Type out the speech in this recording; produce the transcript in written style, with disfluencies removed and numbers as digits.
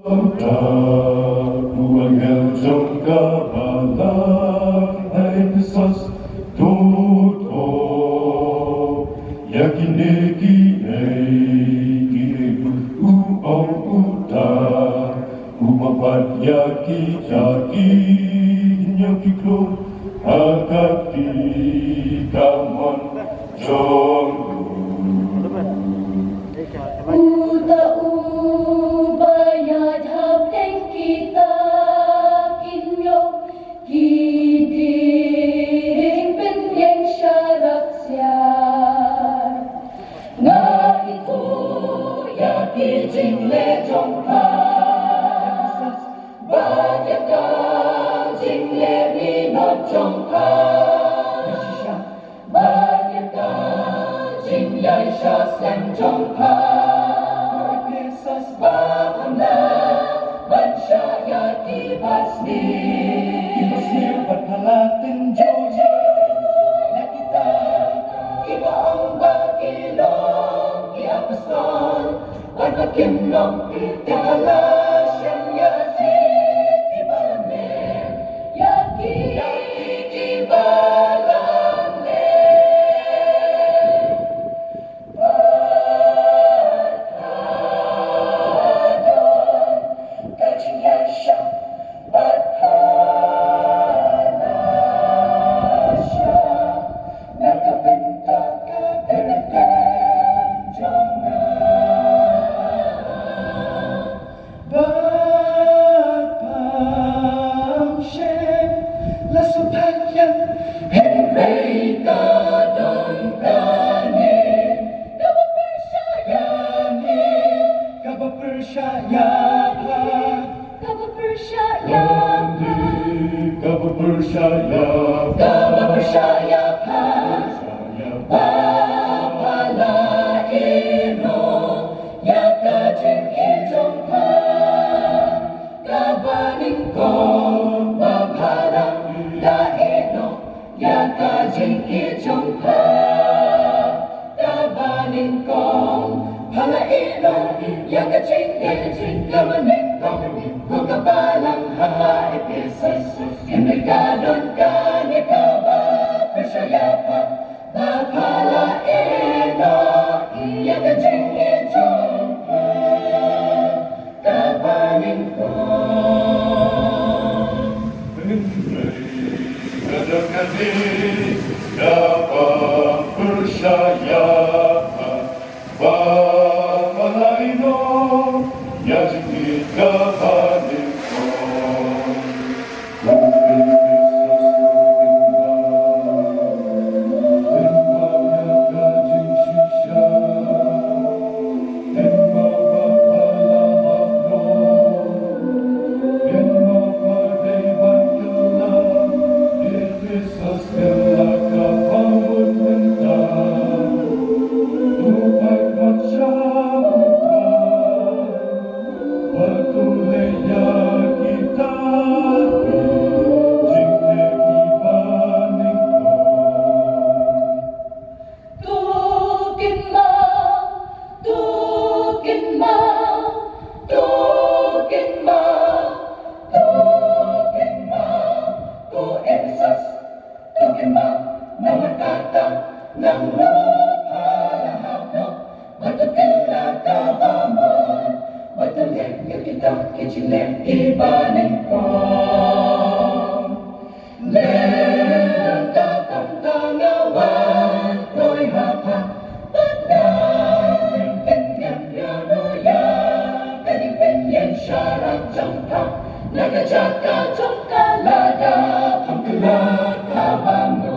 Buang yang jangka balak ay pisas tuto yakin dekinay kinibu uaw uta umapat yaki nyakiklo akati kaman jong Uta ubaya dapeng kita kinyong kiting penyeng syarat siya nga itu ya kijing le jongpa bagya ka jing le minot jongpa bagya ka jing yai sha sen jongpa Ibasni berkalatin joje na kita iba ang bakilong iapason at pagkimlong tikala siyang yasi ibalamin yaki ibalamin Barkadon kajing yasya dapat percaya bahwa ino yang kita Naga jaka jongka lada pangkala kabang